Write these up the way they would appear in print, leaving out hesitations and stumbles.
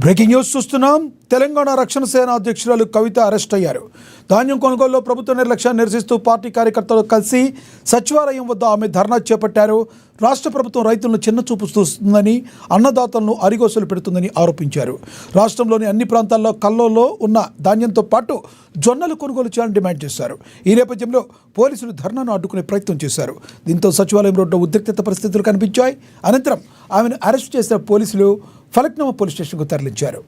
Breaking news చూస్తున్నాం. తెలంగాణ రక్షణ సేన అధ్యక్షురాలు కవిత అరెస్ట్ అయ్యారు. ధాన్యం కొనుగోలులో ప్రభుత్వ నిర్లక్ష్యాన్ని నిరసిస్తూ పార్టీ కార్యకర్తలు కలిసి సచివాలయం వద్ద ఆమె ధర్నా చేపట్టారు. రాష్ట్ర ప్రభుత్వం రైతులను చిన్నచూపు చూస్తుందని, అన్నదాతలను అరిగోసలు పెడుతుందని ఆరోపించారు. రాష్ట్రంలోని అన్ని ప్రాంతాల్లో కల్లోలో ఉన్న ధాన్యంతో పాటు జొన్నలు కొనుగోలు చేయాలని డిమాండ్ చేశారు. ఈ నేపథ్యంలో పోలీసులు ధర్నాను అడ్డుకునే ప్రయత్నం చేశారు. దీంతో సచివాలయం రోడ్లో ఉద్రిక్తత పరిస్థితులు కనిపించాయి. అనంతరం ఆమెను అరెస్ట్ చేసిన పోలీసులు ఫలక్నామా పోలీస్ స్టేషన్కు తరలించారు.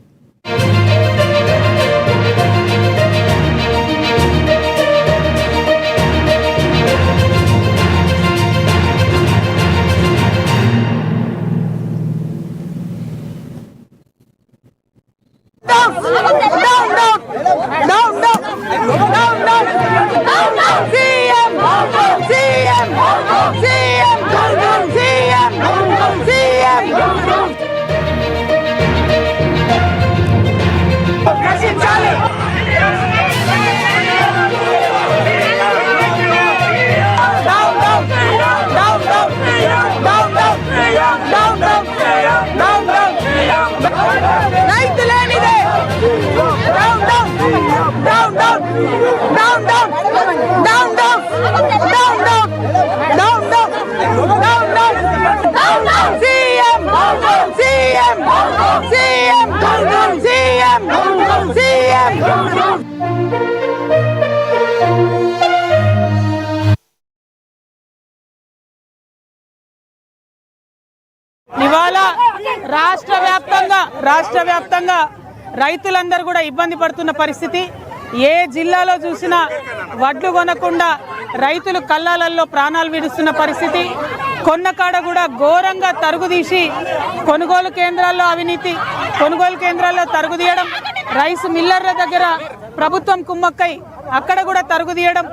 ఇవాళ రాష్ట్ర వ్యాప్తంగా రైతులందరూ కూడా ఇబ్బంది పడుతున్న పరిస్థితి. ఏ జిల్లాలో చూసినా వడ్లు కొనకుండా రైతులు కల్లాలలో ప్రాణాలు విడుస్తున్న పరిస్థితి. కొన్నకాడ కూడా ఘోరంగా తరుగుదీసి కొనుగోలు కేంద్రాల్లో అవినీతి, కొనుగోలు కేంద్రాల్లో తరుగుదీయడం, రైస్ మిల్లర్ల దగ్గర ప్రభుత్వం కుమ్మక్కై అక్కడ కూడా తరుగుదీయడం,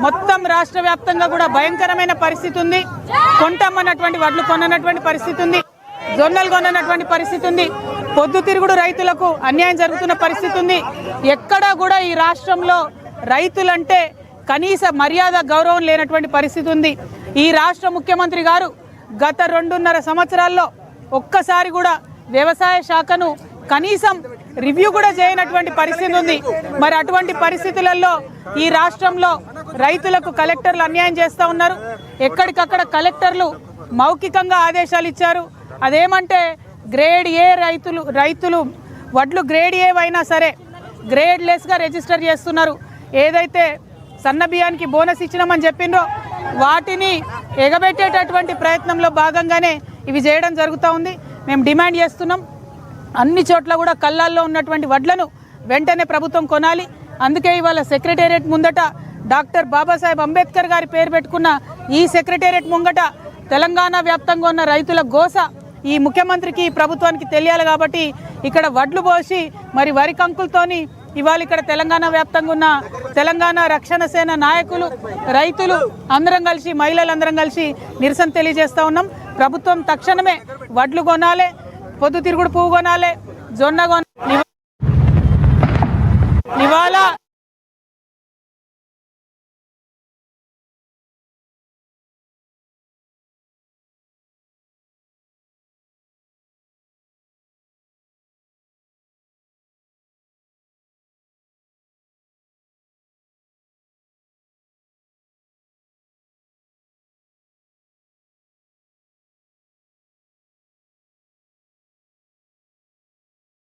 మొత్తం రాష్ట్ర వ్యాప్తంగా కూడా భయంకరమైన పరిస్థితి ఉంది. కొంటామన్నటువంటి వడ్లు కొననటువంటి పరిస్థితి ఉంది, జొన్నలు కొననటువంటి పరిస్థితి ఉంది, పొద్దుతిరుగుడు రైతులకు అన్యాయం జరుగుతున్న పరిస్థితి ఉంది. ఎక్కడా కూడా ఈ రాష్ట్రంలో రైతులంటే కనీస మర్యాద గౌరవం లేనటువంటి పరిస్థితి ఉంది. ఈ రాష్ట్ర ముఖ్యమంత్రి గారు గత 2.5 సంవత్సరాల్లో ఒక్కసారి కూడా వ్యవసాయ శాఖను కనీసం రివ్యూ కూడా చేయనటువంటి పరిస్థితి ఉంది. మరి అటువంటి పరిస్థితులలో ఈ రాష్ట్రంలో రైతులకు కలెక్టర్లు అన్యాయం చేస్తూ ఉన్నారు. ఎక్కడికక్కడ కలెక్టర్లు మౌఖికంగా ఆదేశాలు ఇచ్చారు. అదేమంటే గ్రేడ్ ఏ రైతులు వడ్లు గ్రేడ్ ఏ అయినా సరే గ్రేడ్ లెస్గా రిజిస్టర్ చేస్తున్నారు. ఏదైతే సన్న బియ్యానికి బోనస్ ఇచ్చినామని చెప్పిండ్రో వాటిని ఎగబెట్టేటటువంటి ప్రయత్నంలో భాగంగానే ఇవి చేయడం జరుగుతూ ఉంది. మేము డిమాండ్ చేస్తున్నాం, అన్ని చోట్ల కూడా కల్లాల్లో ఉన్నటువంటి వడ్లను వెంటనే ప్రభుత్వం కొనాలి. అందుకే ఇవాళ సెక్రటేరియట్ ముందట డాక్టర్ బాబాసాహెబ్ అంబేద్కర్ గారి పేరు పెట్టుకున్న ఈ సెక్రటేరియట్ ముంగట తెలంగాణ వ్యాప్తంగా ఉన్న రైతుల గోస ఈ ముఖ్యమంత్రికి, ప్రభుత్వానికి తెలియాలి. కాబట్టి ఇక్కడ వడ్లు పోసి మరి వరి కంకులతోని ఇవాళ ఇక్కడ తెలంగాణ వ్యాప్తంగా ఉన్న తెలంగాణ రక్షణ సేన నాయకులు, రైతులు అందరం కలిసి, మహిళలందరం కలిసి నిరసన తెలియజేస్తూ ఉన్నాం. ప్రభుత్వం తక్షణమే వడ్లు కొనాలి, పొద్దుతిరుగుడు పువ్వు కొనాలి, జొన్న కొనాలి.